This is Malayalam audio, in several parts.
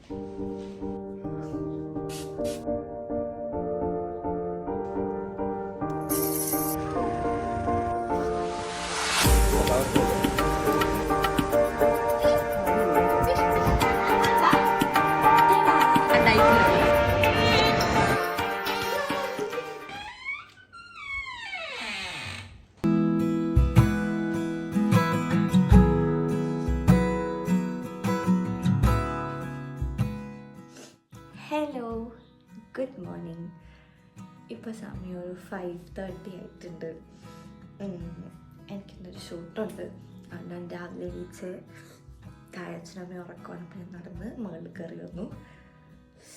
Hello, good morning. ഇപ്പോൾ സമയം ഒരു 5:30 ആയിട്ടുണ്ട്. എനിക്കിന്നൊരു ഷൂട്ടുണ്ട്. അതുകൊണ്ട് രാവിലെ എണീച്ച് താഴച്ചനമ്മ ഉറക്കമാണ്. അപ്പം ഞാൻ നടന്ന് മുകളിൽ കയറി വന്നു.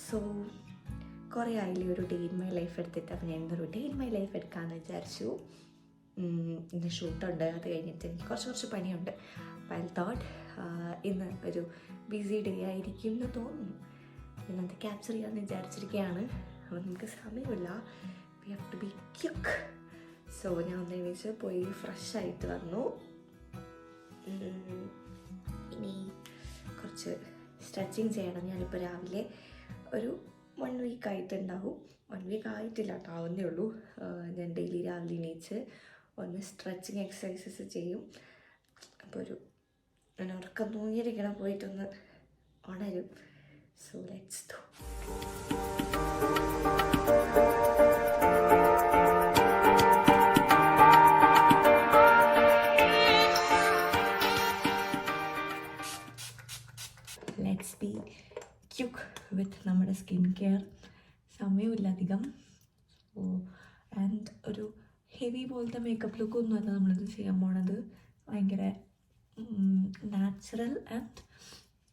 സോ കുറേ ആയില്ലേ ഒരു ഡേ ഇൻ മൈ ലൈഫ് എടുത്തിട്ട്. അപ്പം ഞാൻ ഇന്നൊരു ഡേ ഇൻ മൈ ലൈഫ് എടുക്കാമെന്ന് വിചാരിച്ചു. ഇന്ന് ഷൂട്ടുണ്ട്. അത് കഴിഞ്ഞിട്ട് എനിക്ക് കുറച്ച് പണിയുണ്ട്. അപ്പം ഐ തോട്ട് ഇന്ന് ഒരു ബിസി ഡേ ആയിരിക്കും എന്ന് തോന്നുന്നു. ഇന്നത് ക്യാപ്ചർ ചെയ്യാമെന്ന് വിചാരിച്ചിരിക്കുകയാണ്. അപ്പോൾ നമുക്ക് സമയമില്ല. We have to be quick. So ഞാൻ ഒന്ന് എണീച്ച് പോയി ഫ്രഷ് ആയിട്ട് വന്നു. ഇനി കുറച്ച് സ്ട്രെച്ചിങ് ചെയ്യണം. ഞാനിപ്പോൾ രാവിലെ ഒരു 1 വീക്ക് ആയിട്ടുണ്ടാവും. 1 വീക്ക് ആയിട്ടില്ല കേട്ടോ, ആവുന്നേ ഉള്ളൂ. ഞാൻ ഡെയിലി രാവിലെ എണീച്ച് ഒന്ന് സ്ട്രെച്ചിങ് എക്സസൈസസ് ചെയ്യും. അപ്പോൾ ഞാൻ ഉറക്കം തൂങ്ങിയിരിക്കണം, പോയിട്ടൊന്ന് ഉണരും. So let's do. Let's be quick with നമ്മുടെ സ്കിൻ കെയർ. സമയമില്ല അധികം. ആൻഡ് ഒരു ഹെവി പോലത്തെ മേക്കപ്പ് ലുക്കൊന്നുമല്ല നമ്മളിത് ചെയ്യാൻ പോണത്. ഭയങ്കര നാച്ചുറൽ ആൻഡ്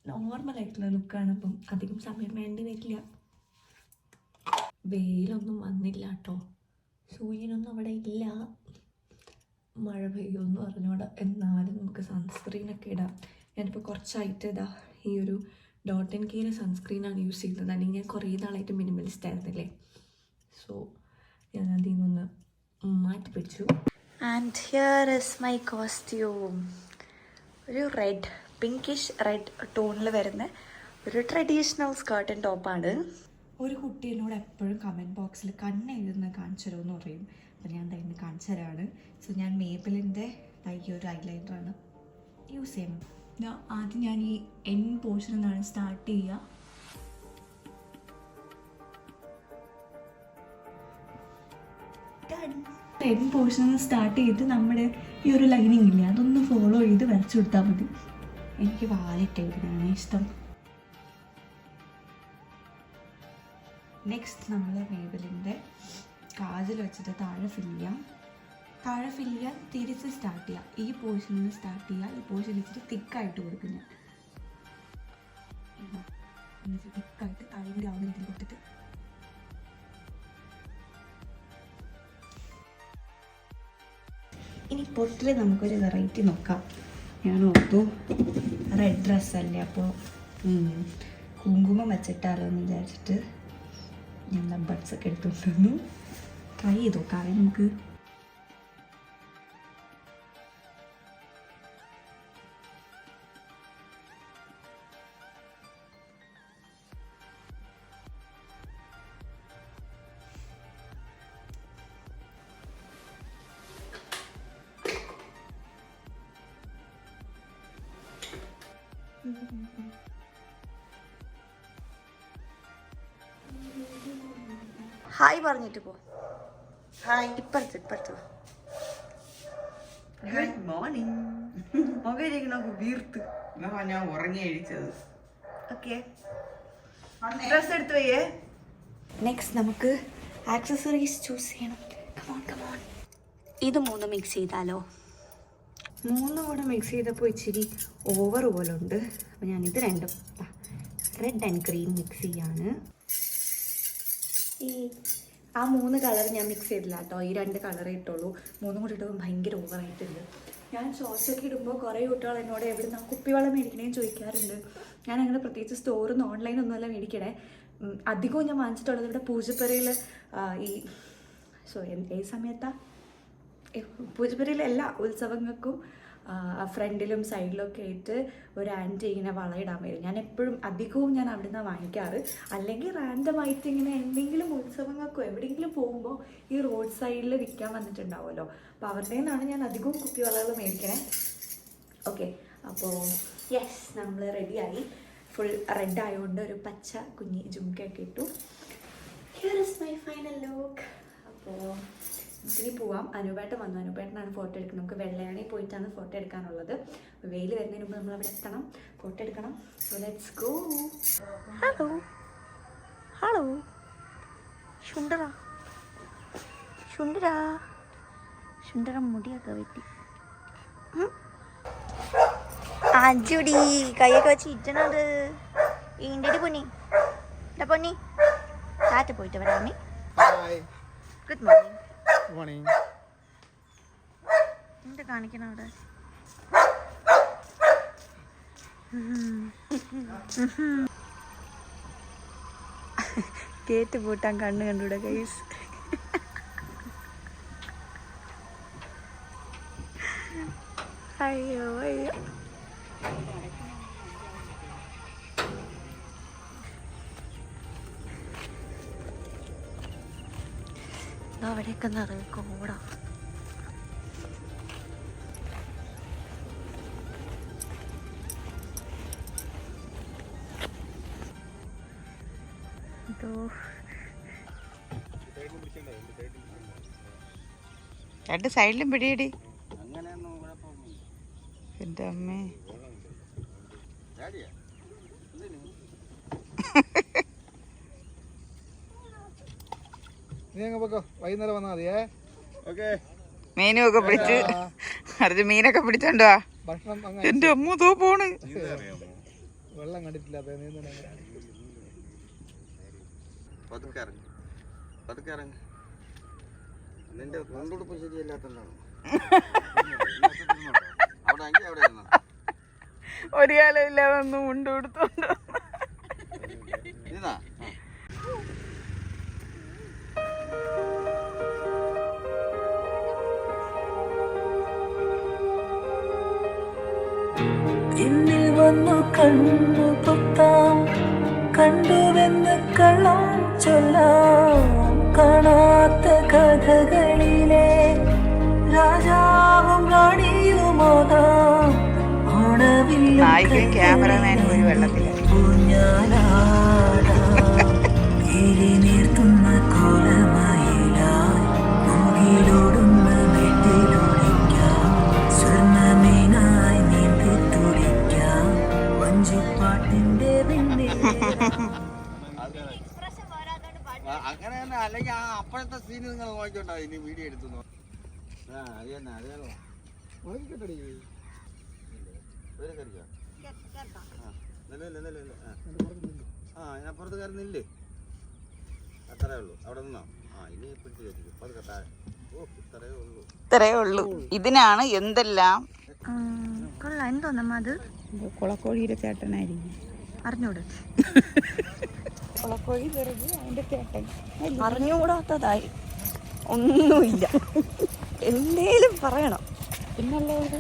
നോർമലായിട്ടുള്ള ലുക്കാണ്. അപ്പം അധികം സമയം വേണ്ടി വരില്ല. വെയിലൊന്നും വന്നില്ല കേട്ടോ, സൂര്യനൊന്നും അവിടെ ഇല്ല. മഴ പെയ്യുമെന്ന് പറഞ്ഞോടെ. എന്നാലും നമുക്ക് സൺസ്ക്രീനൊക്കെ ഇടാം. ഞാനിപ്പോൾ കുറച്ചായിട്ട് ഇതാ ഈ ഒരു ഡോട്ട് ആൻഡ് കീയുടെ സൺസ്ക്രീനാണ് യൂസ് ചെയ്യുന്നത്. അല്ലെങ്കിൽ ഞാൻ കുറേ നാളായിട്ട് മിനിമലിസ്റ്റ് ആയിരുന്നില്ലേ. സോ ഞാൻ അതിൽ നിന്നൊന്ന് മാറ്റി പിടിച്ചു. And here is my costume. ഒരു പിങ്കിഷ് റെഡ് ടോണിൽ വരുന്ന ഒരു ട്രഡീഷണൽ സ്കേർട്ട് ആൻഡ് ടോപ്പാണ്. ഒരു കുട്ടി എന്നോട് എപ്പോഴും കമൻറ്റ് ബോക്സിൽ കണ്ണെഴുതുന്ന കാണിച്ചു തരുമെന്ന് പറയും. അപ്പോൾ ഞാൻ തന്നെ കാണിച്ചു തരാണ്. സോ ഞാൻ മേബിളിൻ്റെ ഈ ഒരു ഐലൈനറാണ് യൂസ് ചെയ്യുന്നത്. ആദ്യം ഞാൻ ഈ എൻ പോർഷനിൽ നിന്നാണ് സ്റ്റാർട്ട് ചെയ്യുക. എൻ പോർഷനിൽ നിന്ന് സ്റ്റാർട്ട് ചെയ്ത് നമ്മുടെ ഈ ഒരു ലൈനിങ് ഇല്ലേ, അതൊന്ന് ഫോളോ ചെയ്ത് വരച്ചു കൊടുത്താൽ മതി. എനിക്ക് വാലറ്റ് എഴുതാനാണ് ഇഷ്ടം. നെക്സ്റ്റ് നമ്മൾ മേബിളിൻ്റെ കാജൽ വെച്ചിട്ട് താഴെ ഫില്ല് ചെയ്യാം. തിരിച്ച് സ്റ്റാർട്ട് ചെയ്യുക. ഈ പോർഷനിൽ നിന്ന് സ്റ്റാർട്ട് ചെയ്യുക. ഈ പോർഷൻ വെച്ചിട്ട് തിക്കായിട്ട് കൊടുക്കും. എന്നിട്ട് തിക്കായിട്ട് താഴെ കൂടി ആവുന്ന രീതിയിൽ കൊടുത്തിട്ട് ഇനി പൊട്ടിൽ നമുക്കൊരു വെറൈറ്റി നോക്കാം. ഞാൻ ഓർത്തു റെഡ് ഡ്രസ്സല്ലേ, അപ്പോൾ കുങ്കുമം വെച്ചിട്ടാലോ എന്ന് വിചാരിച്ചിട്ട് ഞാൻ ബഡ്സൊക്കെ എടുത്തുകൊണ്ടുവന്നു. ട്രൈ ചെയ്ത് നോക്കാം നമുക്ക്. ഹായ് പറഞ്ഞിട്ട് പോ. ഹായ്. ഇപ്പുറത്ത് ഗുഡ് മോർണിംഗ്. മകയിരിക്കണ വീർത്ത് ഞാൻ ഉറങ്ങി അഴിച്ചത്. ഓക്കെ, ഡ്രസ് എടുത്തു പോയേ. നെക്സ്റ്റ് നമുക്ക് ആക്സസറീസ് ചൂസ് ചെയ്യണം. കമോൺ. ഇത് 3 മിക്സ് ചെയ്താലോ? 3 കൂടെ മിക്സ് ചെയ്തപ്പോൾ ഇച്ചിരി ഓവർ പോലെ ഉണ്ട്. അപ്പോൾ ഞാനിത് രണ്ടും റെഡ് ആൻഡ് ഗ്രീൻ മിക്സ് ചെയ്യാണ്. ആ 3 കളർ ഞാൻ മിക്സ് ചെയ്തില്ല കേട്ടോ. ഈ 2 കളറേ ഇട്ടുള്ളൂ. 3 കൂടി ഇട്ടപ്പോൾ ഭയങ്കര ഓവറായിട്ടുണ്ട്. ഞാൻ ഷോർട്സൊക്കെ ഇടുമ്പോൾ കുറേ കുട്ടികൾ എന്നോട് എവിടെ നിന്നാണ് കുപ്പിവെള്ളം മേടിക്കണേന്ന് ചോദിക്കാറുണ്ട്. ഞാൻ അങ്ങനെ പ്രത്യേകിച്ച് സ്റ്റോറിൽ നിന്ന് ഓൺലൈനൊന്നുമല്ല മേടിക്കണേ. അധികവും ഞാൻ വാങ്ങിച്ചിട്ടുള്ളത് ഇവിടെ പൂജപ്പുരയിൽ ഏത് സമയത്താണ് പൂജപ്പുരയിലെ എല്ലാ ഉത്സവങ്ങൾക്കും ഫ്രണ്ടിലും സൈഡിലൊക്കെ ആയിട്ട് ഒരു ആൻറ്റി ഇങ്ങനെ വളയിടാൻ വരും. ഞാൻ എപ്പോഴും അധികവും ഞാൻ അവിടെ നിന്നാണ് വാങ്ങിക്കാറ്. അല്ലെങ്കിൽ റാൻഡമായിട്ട് ഇങ്ങനെ എന്തെങ്കിലും ഉത്സവങ്ങൾക്കോ എവിടെയെങ്കിലും പോകുമ്പോൾ ഈ റോഡ് സൈഡിൽ വിൽക്കാൻ വന്നിട്ടുണ്ടാവുമല്ലോ, അപ്പോൾ അവരുടെ നിന്നാണ് ഞാൻ അധികവും കുപ്പിവളകൾ മേടിക്കണേ. ഓക്കെ, അപ്പോൾ യെസ്, നമ്മൾ റെഡിയായി. ഫുൾ റെഡ് ആയതുകൊണ്ട് ഒരു പച്ച കുഞ്ഞി ജുംക്കയൊക്കെ ഇട്ടു. Here is my final look. അപ്പോൾ ഇനി പോവാം. അനൂപേട്ടൻ വന്നു. അനൂപേട്ടനാണ് ഫോട്ടോ എടുക്കുന്നത്. നമുക്ക് വെള്ളയാണി പോയിട്ടാണ് ഫോട്ടോ എടുക്കാനുള്ളത്. വെയിൽ വരുന്നതിന് മുമ്പ് നമ്മൾ അവിടെ എത്തണം, ഫോട്ടോ എടുക്കണം. So let's go. Hello hello ശുണ്ടറ ശുണ്ടറ ശുണ്ടറ മുടിയൊക്കെ വെട്ടി അജുടി കൈയൊക്കെ വെച്ച് ഇറ്റണത് ഈൻ്റെ പൊന്നി. എന്താ പൊന്നി താറ്റ പോയിട്ട് വരാമേ. Good morning. എന്താ കാണിക്കണം അവിടെ? ഗേറ്റ് പൂട്ടാൻ കണ്ണ് കണ്ടൂടെ ഗൈസ്. അയ്യോ അയ്യോ. അവിടെയൊക്കെ നിറയെ കോടാ. രണ്ട് സൈഡിലും പിടിയടി. എൻ്റെ അമ്മേ, വൈകുന്നേരം വന്നാൽ മതിയേ. മീനും ഒക്കെ പിടിച്ച് അടുത്ത് മീനൊക്കെ പിടിച്ചോണ്ടോ. എന്റെ അമ്മ തോ പോണ്. വെള്ളം കണ്ടിട്ടില്ല. നിന്റെ കൊണ്ടുടുപ്പ് ശരിയല്ലാത്തതാണ്. ഒരു കാലമില്ലാതെ ഒന്നും മുണ്ട് കൊടുത്തോണ്ട് എന്നിൽ വന്നു കണ്ണു പൊത്താം, കണ്ടുവെന്ന് കള്ളം ചൊല്ലാം. കാണാത്ത കഥകളിലെ രാജാവും റാണിയുമാകാം. നായികയും ക്യാമറമാനും ഒരു വെള്ളത്തിൽ നീർത്തുന്ന കോലമയിലായി മുകിലോടുന്ന വെട്ടിലൊളിക്കാം. സ്വർണ്ണമീനായി നീന്തി തുടിക്കാം വഞ്ചിപ്പാട്ടിന്റെ അങ്ങനെ തന്നെ. അല്ലെങ്കിൽ ആ അപ്പോഴത്തെ സീന് നിങ്ങൾ നോക്കിക്കോട്ടോ. ഇനി വീഡിയോ എടുത്തു അത് തന്നെ. അറിയാലോ അപ്പുറത്ത് കയറുന്നില്ലേ? അത്രേ ഉള്ളൂ. അവിടെ നിന്നോ? ഇനി പിടിച്ച് കയറ്റിക്കും. അത് കെട്ടാ. ഇത്രേ ഉള്ളൂ. ഇതിനാണ് എന്തെല്ലാം. കൊള്ളാം. എന്തോന്നമ്മ അത്? കുളക്കോഴിയുടെ ചേട്ടനായിരിക്കും. അറിഞ്ഞൂടെ? കുളക്കോഴി ചെറുത് അതിന്റെ ചേട്ടൻ. അറിഞ്ഞുകൂടാത്തതായി ഒന്നുമില്ല. എന്തേലും പറയണം. പിന്നല്ലാതെ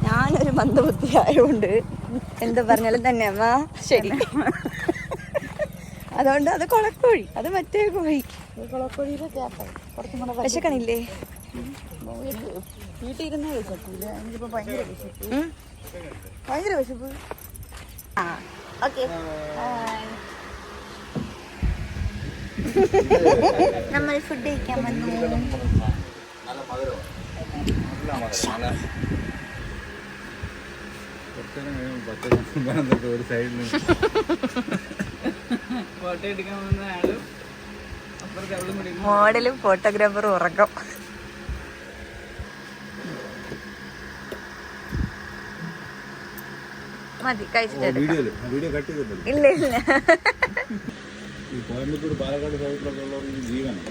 ഞാനൊരു മന്ദബുദ്ധി ആയതുകൊണ്ട് എന്ത് പറഞ്ഞാലും തന്നെ അമ്മ ശരി. അതുകൊണ്ട് അത് കുളക്കോഴി, അത് മറ്റേ കോഴി. കുളക്കോഴിയുടെ ചേട്ടൻ കുറച്ചും കൂടെ വിശക്കണില്ലേ? വീട്ടിൽ ഇരുന്നേ വിശപ്പില്ല. എനിക്കിപ്പോ ഭയങ്കര വിശപ്പ്. ഭയങ്കര വിശപ്പ്. ആ ഓക്കെ, നമ്മൾ ഫുഡ് കഴിക്കാൻ വന്നു. ഒരു സൈഡിൽ ഫോട്ടോ എടുക്കാൻ വന്ന ആളും മോഡലും ഫോട്ടോഗ്രാഫറും ഉറക്കം. മതി കഴിച്ചിട്ട് ഇല്ല ഇല്ല. കോയമ്പത്തൂർ പാലക്കാട് സൈഡിലൊക്കെ ഉള്ളവർക്ക് ജീവനാണ്.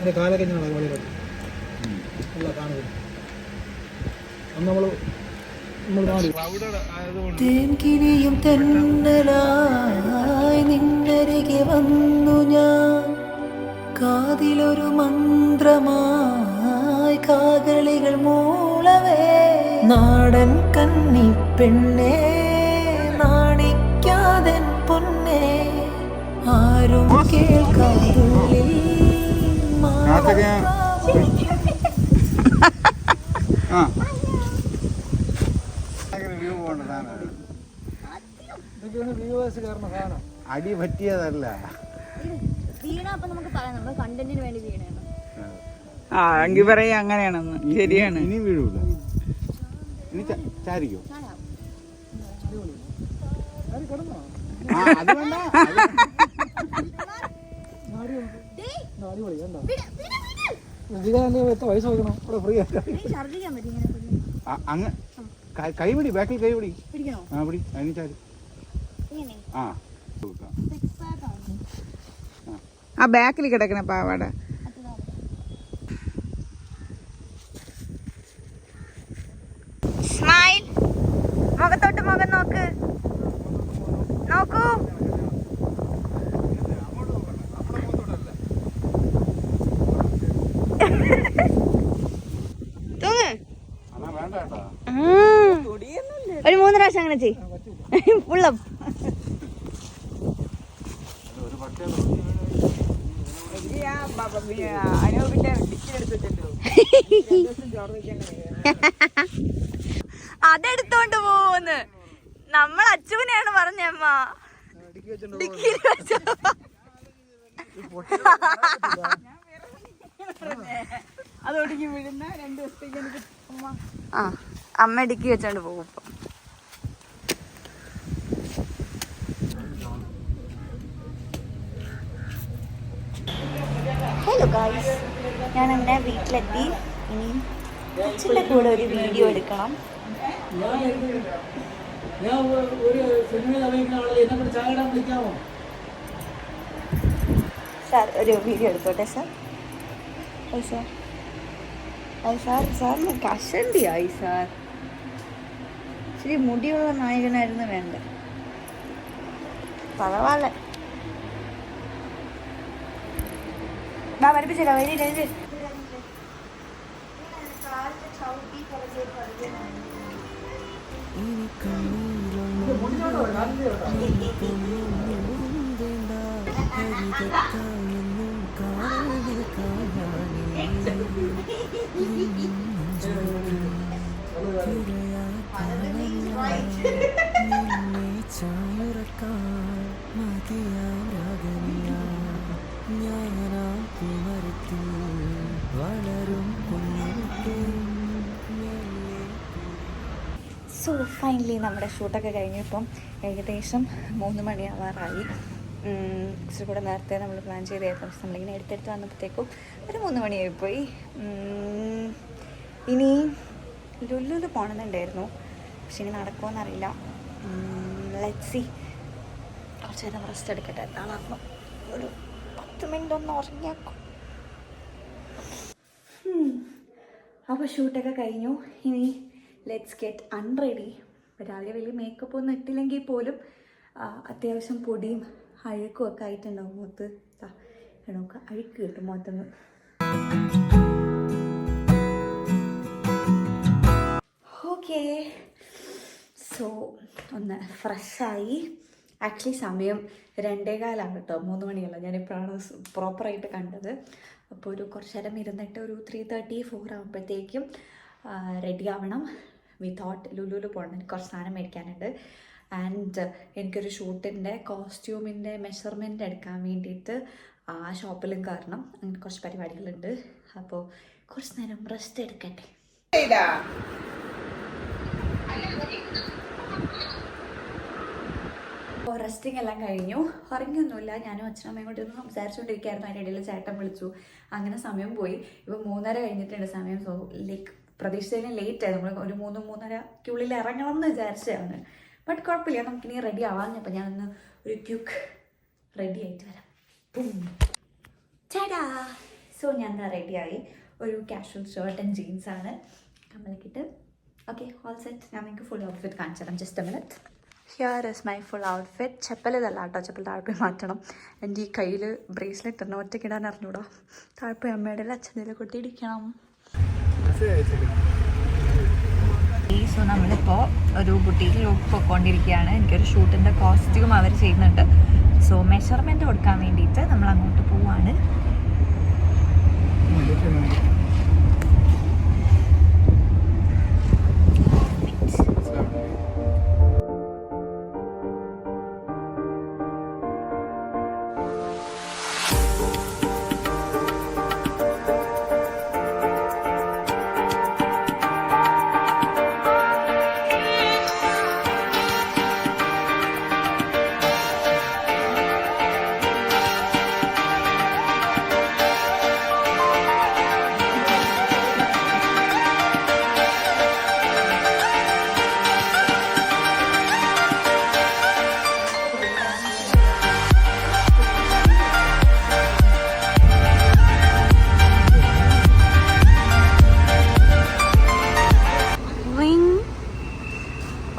എൻ്റെ കാലൊക്കെ ഞാൻ വളരെ കാണുക. അന്ന് നമ്മൾ തേൻകിനിയും തെന്നലായി നിന്നരികെ വന്നു ഞാൻ, കാതിലൊരു മന്ത്രമായി കാകളികൾ മൂളവേ. നാടൻ കന്നി പെണ്ണേ നാണിക്കാതൻ പൊന്നേ, ആരും കേൾക്കാതുള്ളിൽ അടി പറ്റിയതല്ല. ആ എങ്കിൽ പറയാ അങ്ങനെയാണെന്ന്. ശരിയാണ്. ഇനി വീഴൂല. ഇനി ചാരിക്കോ? അത് വേണ്ട. വയസ്സ് നോക്കണം ഇവിടെ ഫ്രീ അങ്ങ് കൈപിടി, ബാക്കിൽ കൈപിടി. ആ പിടി, അതിന് ചാരി. ആ ആ ബാക്കിൽ കിടക്കണ പാവാട. സ്മൈൽ, മുഖത്തോട്ട് മുഖം നോക്ക്, നോക്കൂ. ഒരു 3 പ്രാവശ്യം അങ്ങനെ ചെയ്. പുള്ളം അതെടുത്തോണ്ട് പോന്ന്. നമ്മൾ അച്ചുവിനെയാണ് പറഞ്ഞമ്മ. അതൊടുക്കി വീഴുന്ന 2 ദിവസത്തേക്ക് എനിക്ക് അമ്മ ഇടുക്കി വെച്ചോണ്ട് പോകും. ഹലോ ഗായ്സ്, ഞാൻ അങ്ങനെ വീട്ടിലെത്തി. ഇനി അച്ഛൻ്റെ കൂടെ ഒരു വീഡിയോ എടുക്കണം. സാർ ഒരു വീഡിയോ എടുത്തോട്ടെ സാർ. സാർ സാർ സാറിന് കഷണ്ടിയായി സാർ. ഇച്ചിരി മുടിയുള്ള നായകനായിരുന്നു വേണ്ട. പരവാല്ല, പഠിപ്പിച്ചില്ല. വരി സോ ഫൈനലി നമ്മുടെ ഷൂട്ടൊക്കെ കഴിഞ്ഞു. ഇപ്പം ഏകദേശം 3 മണിയാവാറായി. ഇച്ചിരി കൂടെ നേരത്തെ നമ്മൾ പ്ലാൻ ചെയ്തായിരുന്നു. പക്ഷെ നമ്മളിങ്ങനെ എടുത്തെടുത്ത് വന്നപ്പോഴത്തേക്കും ഒരു 3 മണിയായിപ്പോയി. ഇനി ലുല്ലുവിൽ പോകണമെന്നുണ്ടായിരുന്നു, പക്ഷെ ഇനി നടക്കുമോയെന്നറിയില്ല. Let's see. കുറച്ച് നേരം റെസ്റ്റ് എടുക്കട്ടെ. തളർന്നു. ഒരു 10 മിനിറ്റ് ഒന്ന് ഉറങ്ങിയേക്കും. അപ്പോൾ ഷൂട്ടൊക്കെ കഴിഞ്ഞു. ഇനി ലെറ്റ്സ് ഗെറ്റ് അൺറെഡി. രാവിലെ വലിയ മേക്കപ്പ് ഒന്നും ഇട്ടില്ലെങ്കിൽ പോലും അത്യാവശ്യം പൊടിയും അഴുക്കും ഒക്കെ ആയിട്ടുണ്ടാവും മുഖത്ത്. നോക്കുക, അഴുക്ക് കിട്ടും മുഖത്തുനിന്ന്. ഓക്കെ, സോ ഒന്ന് ഫ്രഷായി. ആക്ച്വലി സമയം 2:15 കേട്ടോ, 3 മണിയല്ല. ഞാനിപ്പോഴാണ് പ്രോപ്പറായിട്ട് കണ്ടത്. അപ്പോൾ ഒരു കുറച്ച് നേരം ഇരുന്നിട്ട് ഒരു 3:34 ആകുമ്പോഴത്തേക്കും റെഡി ആവണം. വി തോട്ട് ലുലുവിൽ പോകണം. എനിക്ക് കുറച്ച് സാധനം മേടിക്കാനുണ്ട്. ആൻഡ് എനിക്കൊരു ഷൂട്ടിൻ്റെ കോസ്റ്റ്യൂമിൻ്റെ മെഷർമെൻറ്റ് എടുക്കാൻ വേണ്ടിയിട്ട് ആ ഷോപ്പിലും കയറണം. അങ്ങനെ കുറച്ച് പരിപാടികളുണ്ട്. അപ്പോൾ കുറച്ച് നേരം റെസ്റ്റ് എടുക്കട്ടെ. അപ്പോൾ റെസ്റ്റിംഗ് എല്ലാം കഴിഞ്ഞു. ഉറങ്ങിയൊന്നുമില്ല. ഞാനും അച്ഛനമ്മയും കൂടി ഒന്ന് സംസാരിച്ചുകൊണ്ടിരിക്കുകയായിരുന്നു. അതിൻ്റെ ഇടയിൽ ചേട്ടൻ വിളിച്ചു. അങ്ങനെ സമയം പോയി. ഇപ്പോൾ 3:30 കഴിഞ്ഞിട്ടുണ്ട് സമയം. സോ പ്രതീക്ഷിച്ചതിന് ലേറ്റായി. നമ്മൾ ഒരു 3-3:30 ഇറങ്ങണം എന്ന് വിചാരിച്ചതാണ്. ബട്ട് കുഴപ്പമില്ല, നമുക്കിനി റെഡി ആവാം. അപ്പോൾ ഞാനൊന്ന് ഒരു ക്യുക്ക് റെഡി ആയിട്ട് വരാം. ചേട്ടാ, സോ ഞാൻ എന്താ റെഡിയായി. ഒരു കാഷ്വൽ ഷർട്ട് ആൻഡ് ജീൻസാണ്. കമ്മലക്കിട്ട് ഓക്കെ ഓൾ സെറ്റ്. ഞാൻ നിങ്ങൾക്ക് ഫുൾ ഔട്ട്ഫിറ്റ് കാണിച്ചു തരാം. Just a minute. Here is my full outfit. Chappal ഇതല്ല കേട്ടോ, ചെപ്പൽ താഴ്പോയി മാറ്റണം. എൻ്റെ ഈ കയ്യിൽ ബ്രേസ്ലെറ്റ് ഇടണം, ഒറ്റയ്ക്ക് ഇടാൻ അറിഞ്ഞൂടാ. താഴ്പോയി അമ്മയുടെ അച്ഛൻ്റെ കൊട്ടിയിടിക്കണം. സോ നമ്മളിപ്പോൾ ഒരു ബുട്ടീക്കിലേക്ക് പോയിക്കൊണ്ടിരിക്കുകയാണ്. എനിക്കൊരു ഷൂട്ടിൻ്റെ കോസ്റ്റ്യൂം അവർ ചെയ്യുന്നുണ്ട്. സോ മെഷർമെൻറ്റ് കൊടുക്കാൻ വേണ്ടിയിട്ട് നമ്മൾ അങ്ങോട്ട് പോവാണ്.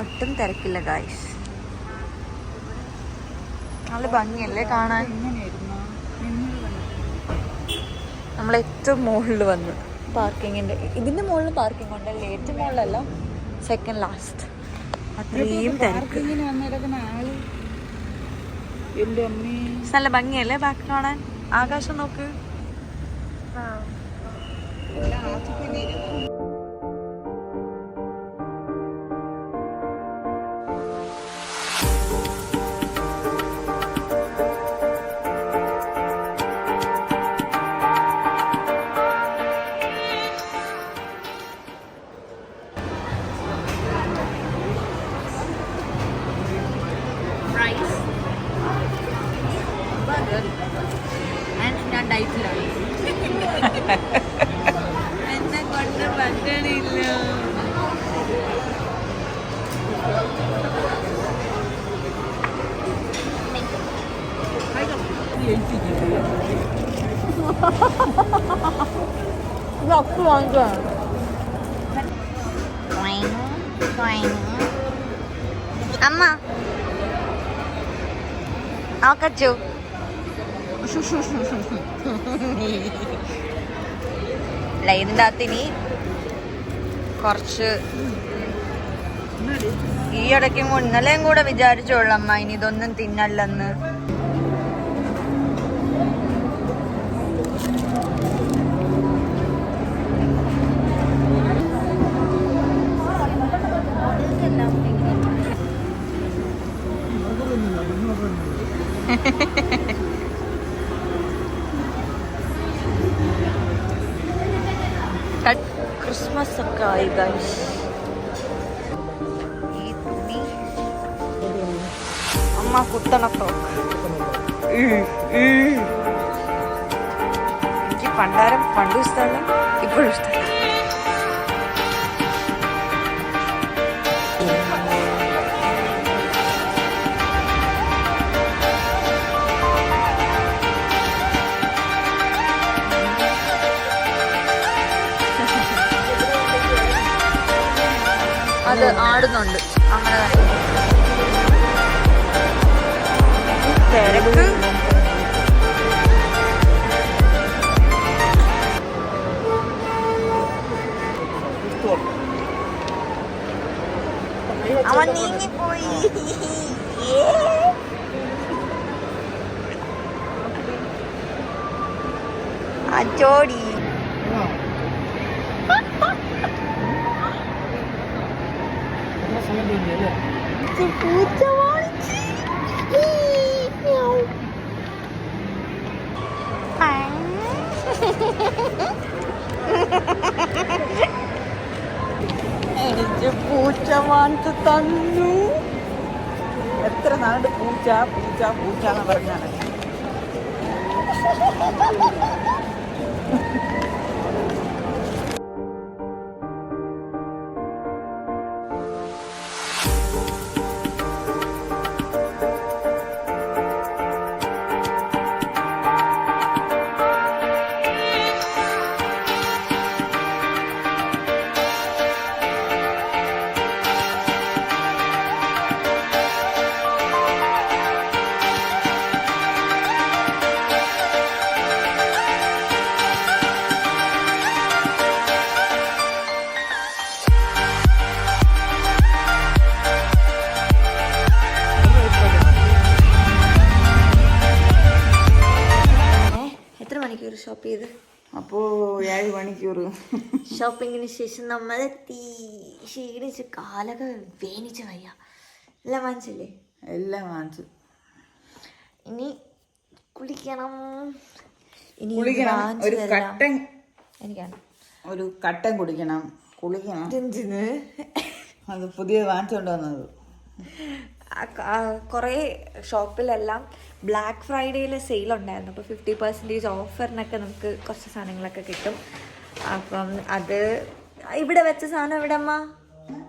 ഒട്ടും തിരക്കില്ല ഗായ്സ്. നല്ല ഭംഗിയല്ലേ കാണാൻ. നമ്മൾ ഏറ്റവും മുകളിൽ വന്നു പാർക്കിങ്ങിൻ്റെ. ഇതിൻ്റെ മുകളിൽ പാർക്കിംഗ് ഉണ്ടല്ലേ, ഏറ്റവും മുകളിലല്ല, സെക്കൻഡ് ലാസ്റ്റ്. അത്രയും തിരക്ക്. നല്ല ഭംഗിയല്ലേ ബാക്ക് കാണാൻ. ആകാശം നോക്ക്. ഞാൻ ഡയറ്റിലാണ്. എന്നെ കൊണ്ട് പറ്റണില്ല. അമ്മ ആക്കച്ചു ഇതിൻ്റെ അകത്ത് ഇനി കുറച്ച് ഈ ഇടയ്ക്കും ഇന്നലെയും കൂടെ വിചാരിച്ചോളൂ അമ്മ ഇനി ഇതൊന്നും തിന്നല്ലെന്ന്. ക്രിസ്മസ് ഒക്കെ ആയി ഗൈസ്. ഈ തുണി അമ്മ കുത്തണ ഫ്രോക്ക്. എനിക്ക് പണ്ടാരം പണ്ടും ഇഷ്ടമല്ല, ഇപ്പോഴും ഇഷ്ടമല്ല. അത് ആടുന്നുണ്ട് അങ്ങനെ തിരക്ക്. അവൻ നീങ്ങിപ്പോയി. ആ ചോടി പൂച്ച വാങ്ങിച്ച്. എനിക്ക് പൂച്ച വാങ്ങിച്ച് തന്നു. എത്ര നാട് പൂച്ച പൂച്ച പൂച്ച എന്ന് പറഞ്ഞാണ്. ഷോപ്പ് ചെയ്ത്? അപ്പോൾ 7 മണിക്കൂർ ഷോപ്പിങ്ങിന് ശേഷം നമ്മൾ ക്ഷീണിച്ച് കാലൊക്കെ വേനിച്ച് വയ്യ. എല്ലാം വാങ്ങിച്ചില്ലേ? എല്ലാം വാങ്ങിച്ചു. ഇനി കുളിക്കണം. ഇനി ഒരു കട്ടൻ എനിക്കാണ് ഒരു കട്ടൻ കുടിക്കണം, കുളിക്കണം. അത് പുതിയ വാങ്ങിച്ചുകൊണ്ട് വന്നത്. കുറേ ഷോപ്പിലെല്ലാം ബ്ലാക്ക് ഫ്രൈഡേയിൽ സെയിലുണ്ടായിരുന്നു. അപ്പോൾ 50% ഓഫറിനൊക്കെ നമുക്ക് കുറച്ച് സാധനങ്ങളൊക്കെ കിട്ടും. അപ്പം അത് ഇവിടെ വെച്ച സാധനം എവിടെ അമ്മ?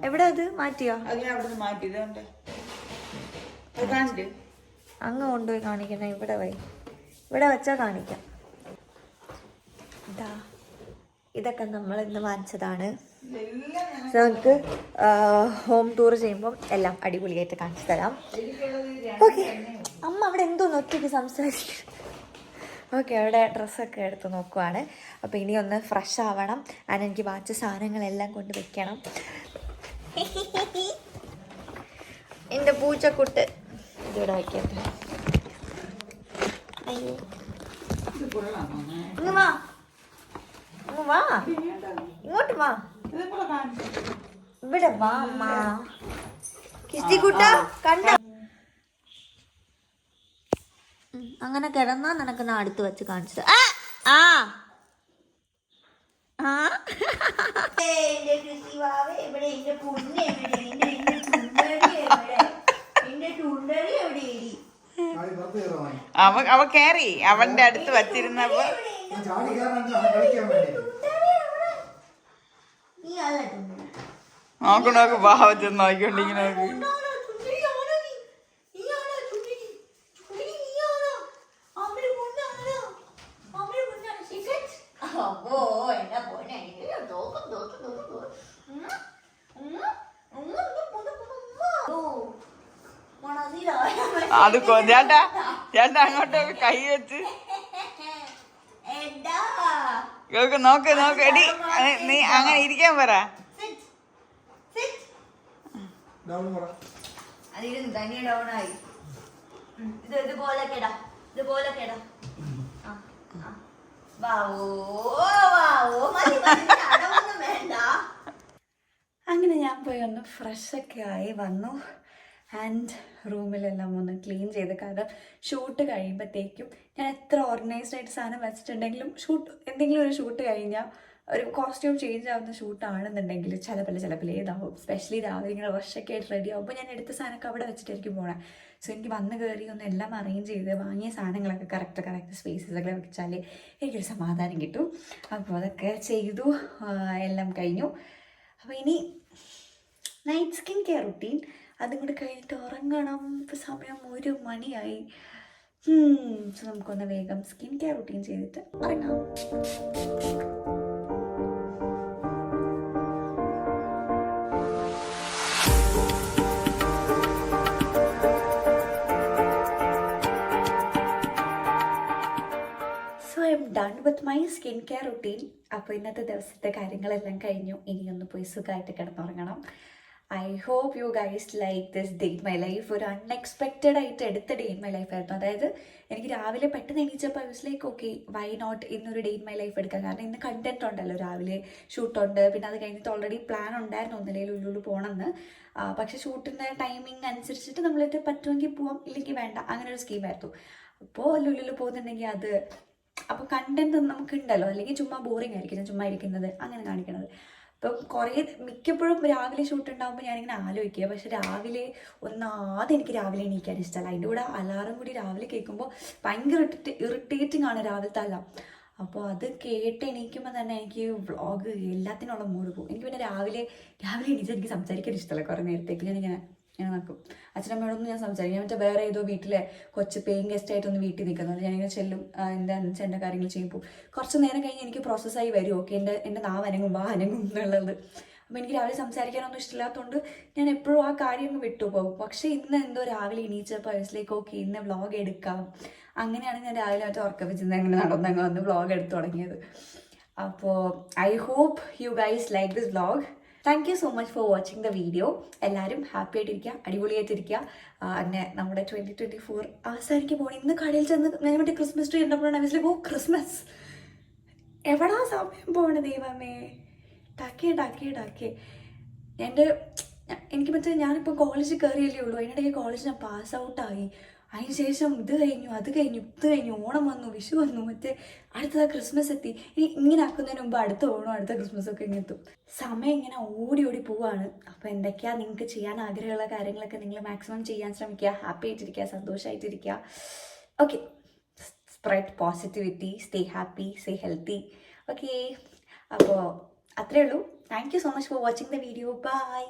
എവിടെ അത് മാറ്റിയോ? അവിടെ മാറ്റിയതുകൊണ്ട് അങ്ങ് കൊണ്ടുപോയി കാണിക്കണം. ഇവിടെ ഇവിടെ വെച്ചാൽ കാണിക്കാം. ഇതാ ഇതൊക്കെ നമ്മൾ ഇന്ന് വാങ്ങിച്ചതാണ്. നമുക്ക് ഹോം ടൂർ ചെയ്യുമ്പം എല്ലാം അടിപൊളിയായിട്ട് കാണിച്ചു തരാം. ഓക്കെ, അമ്മ അവിടെ എന്തോന്ന് ഒറ്റയ്ക്ക് സംസാരിക്കും. ഓക്കെ, അവിടെ ഡ്രസ്സൊക്കെ എടുത്ത് നോക്കുവാണ്. അപ്പോൾ ഇനി ഒന്ന് ഫ്രഷ് ആവണം. അതിന് എനിക്ക് വാങ്ങിച്ച സാധനങ്ങളെല്ലാം കൊണ്ട് വെക്കണം. എൻ്റെ പൂച്ചക്കുട്ട് ഇതിവിടെ വയ്ക്കട്ടെ. അയ്യോ, ഇങ്ങ് വാ, ഇങ്ങോട്ട് വാ, ഇവിടെ വാ അമ്മ. കിസ്റ്റിക്കുട്ട കണ്ട അങ്ങനെ കിടന്നാ നിനക്ക് ഞാൻ അടുത്ത് വെച്ച് കാണിച്ചത്. അവ കേറി അവന്റെ അടുത്ത് വച്ചിരുന്നപ്പോ നോക്ക് ഭാവത്തിൽ നോക്കിക്കൊണ്ടിങ്ങനെ നോക്ക്. അത് ചേട്ടാ ചേട്ടാ അങ്ങോട്ട് കൈ വെച്ച് നോക്ക് നോക്ക് എടി, നീ അങ്ങനെ ഇരിക്കാൻ പറ. അതിരുന്ന് തനിയെ ഡൗൺ ആയി. ഇതുപോലെ കേടാ, ഇതുപോലെ കേടാ. അങ്ങനെ ഞാൻ പോയി ഒന്ന് ഫ്രഷൊക്കെ ആയി വന്നു. ആൻഡ് റൂമിലെല്ലാം ഒന്ന് ക്ലീൻ ചെയ്ത്. കാരണം ഷൂട്ട് കഴിയുമ്പോഴത്തേക്കും ഞാൻ എത്ര ഓർഗനൈസ്ഡ് ആയിട്ട് സാധനം വെച്ചിട്ടുണ്ടെങ്കിലും എന്തെങ്കിലും ഒരു ഷൂട്ട് കഴിഞ്ഞാൽ ഒരു കോസ്റ്റ്യൂം ചേഞ്ച് ആവുന്ന ഷൂട്ടാണെന്നുണ്ടെങ്കിൽ ചിലപ്പോൾ ഏതാവും. സ്പെഷ്യലി രാവിലെ ഇങ്ങനെ റഷൊക്കെ ആയിട്ട് റെഡി ആകുമ്പോൾ ഞാൻ എടുത്ത സാധനമൊക്കെ അവിടെ വെച്ചിട്ടായിരിക്കും പോകണേ. സോ എനിക്ക് വന്ന് കയറി ഒന്ന് എല്ലാം അറേഞ്ച് ചെയ്ത് വാങ്ങിയ സാധനങ്ങളൊക്കെ കറക്റ്റ് സ്പേസസൊക്കെ വെച്ചാൽ എനിക്കൊരു സമാധാനം കിട്ടും. അപ്പോൾ അതൊക്കെ ചെയ്തു, എല്ലാം കഴിഞ്ഞു. അപ്പോൾ ഇനി നൈറ്റ് സ്കിൻ കെയർ റുട്ടീൻ അതും കൂടെ കഴിഞ്ഞിട്ട് ഉറങ്ങണം. ഇപ്പോൾ സമയം 1 മണിയായി. സോ നമുക്കൊന്ന് വേഗം സ്കിൻ കെയർ റുട്ടീൻ ചെയ്തിട്ട് ഉറങ്ങാം. So I'm done with my skin care routine. അപ്പോൾ ഇന്നത്തെ ദിവസത്തെ കാര്യങ്ങളെല്ലാം കഴിഞ്ഞു. ഇനിയൊന്ന് പോയി സുഖമായിട്ട് കിടന്നുറങ്ങണം. I hope you guys like this day in my life. ഒരു അൺഎക്സ്പെക്റ്റഡ് ആയിട്ട് എടുത്ത ഡേ ഇൻ മൈ ലൈഫ് ആയിരുന്നു. അതായത് എനിക്ക് രാവിലെ പെട്ടെന്ന് എണീച്ചപ്പോൾ I was like okay, why not ഇന്നൊരു ഡേ ഇൻ മൈ ലൈഫ് എടുക്കാം. കാരണം ഇന്ന് കണ്ടന്റ് ഉണ്ടല്ലോ, രാവിലെ ഷൂട്ടുണ്ട്. പിന്നെ അത് കഴിഞ്ഞിട്ട് ഓൾറെഡി പ്ലാൻ ഉണ്ടായിരുന്നു ഒന്നിലേക്ക് ലുലുലു പോകണമെന്ന്. പക്ഷേ ഷൂട്ടിൻ്റെ ടൈമിംഗ് അനുസരിച്ചിട്ട് നമ്മളിട്ട് പറ്റുമെങ്കിൽ പോവാം, ഇല്ലെങ്കിൽ വേണ്ട, അങ്ങനെ ഒരു സ്കീമായിരുന്നു. അപ്പോൾ ലുലുലു പോകുന്നുണ്ടെങ്കിൽ അത് അപ്പോൾ കണ്ടന്റ് നമുക്ക് ഉണ്ടല്ലോ, അല്ലെങ്കിൽ ചുമ്മാ ബോറിംഗ് ആയിരിക്കും ഞാൻ ചുമ്മാ ഇരിക്കുന്നത് അങ്ങനെ കാണിക്കണത്. അപ്പം മിക്കപ്പോഴും രാവിലെ ഷൂട്ട് ഉണ്ടാകുമ്പോൾ ഞാനിങ്ങനെ ആലോചിക്കുക. പക്ഷെ രാവിലെ എനിക്ക് രാവിലെ എണീക്കാൻ ഇഷ്ടമല്ല. അതിൻ്റെ കൂടെ അലാറം കൂടി രാവിലെ കേൾക്കുമ്പോൾ ഭയങ്കര ഇറിറ്റേറ്റിംഗ് ആണ് രാവിലത്തെ അലാം. അപ്പോൾ അത് കേട്ട് എണീക്കുമ്പോൾ തന്നെ എനിക്ക് വ്ളോഗ് എല്ലാത്തിനുള്ള മൂഡ് പോകും. എനിക്ക് പിന്നെ രാവിലെ എണീച്ചാൽ എനിക്ക് സംസാരിക്കാൻ ഇഷ്ടമല്ല. കുറേ നേരത്തേക്ക് ഞാനിങ്ങനെ നോക്കും. അച്ഛനമ്മയോടൊന്നും ഞാൻ സംസാരിക്കും. ഞാൻ വേറെ ഏതോ വീട്ടിലെ കൊച്ചു പേയിങ് ഗസ്റ്റായിട്ടൊന്ന് വീട്ടിൽ നിൽക്കുന്നത്. ഞാനിങ്ങനെ ചെല്ലും, എൻ്റെ കാര്യങ്ങൾ ചെയ്യുമ്പോൾ കുറച്ച് നേരം കഴിഞ്ഞ് എനിക്ക് പ്രോസസ്സായി വരും. ഓക്കെ, എൻ്റെ നാവ് അനങ്ങും എന്നുള്ളത്. അപ്പോൾ എനിക്ക് രാവിലെ സംസാരിക്കാനൊന്നും ഇഷ്ടമില്ലാത്തതുകൊണ്ട് ഞാൻ എപ്പോഴും ആ കാര്യം അങ്ങ് വിട്ടുപോകും. പക്ഷേ ഇന്ന് എന്തോ രാവിലെ എണീച്ചപ്പോൾ ഐസിലേക്ക് ഓക്കെ ഇന്ന് വ്ളോഗ് എടുക്കാം. അങ്ങനെയാണ് ഞാൻ രാവിലെ മറ്റേ ഉറക്കം വെച്ചിരുന്ന് അങ്ങനെ നടന്നങ്ങ് വന്ന് വ്ളോഗ് എടുത്ത് തുടങ്ങിയത്. അപ്പോൾ I hope you guys like this vlog. Thank you so much for watching the video. എല്ലാവരും ഹാപ്പി ആയിട്ടിരിക്കുക, അടിപൊളിയായിട്ടിരിക്കുക. അങ്ങനെ നമ്മുടെ 2024 അവസാനിക്ക് പോകണം. ഇന്ന് കടയിൽ ചെന്ന് ഞാൻ മറ്റേ ക്രിസ്മസ് ട്രീ കണ്ടപ്പോഴാണ് മനസ്സിലേക്ക് ക്രിസ്മസ് എവിടാ സമയം പോണ ദൈവമേ. ടക്കേ എനിക്ക് മറ്റേ ഞാനിപ്പോൾ കോളേജിൽ കയറിയല്ലേ ഉള്ളൂ. അതിനിടയ്ക്ക് കോളേജ് ഞാൻ പാസ് ഔട്ടായി. അതിന് ശേഷം ഇത് കഴിഞ്ഞു, അത് കഴിഞ്ഞു, ഓണം വന്നു, വിഷു വന്നു, മറ്റേ അടുത്തത് ക്രിസ്മസ് എത്തി. ഇനി ഇങ്ങനെ ആക്കുന്നതിന് മുമ്പ് അടുത്ത ഓണം, അടുത്ത ക്രിസ്മസൊക്കെ ഇങ്ങനെ എത്തും. സമയം ഇങ്ങനെ ഓടി പോവാണ്. അപ്പോൾ എന്തൊക്കെയാണ് നിങ്ങൾക്ക് ചെയ്യാൻ ആഗ്രഹമുള്ള കാര്യങ്ങളൊക്കെ നിങ്ങൾ മാക്സിമം ചെയ്യാൻ ശ്രമിക്കുക. ഹാപ്പി ആയിട്ടിരിക്കുക, സന്തോഷമായിട്ടിരിക്കുക. Okay, spread positivity, stay happy, stay healthy. Okay, അപ്പോൾ അത്രയേ ഉള്ളൂ. Thank you so much for watching the video. By.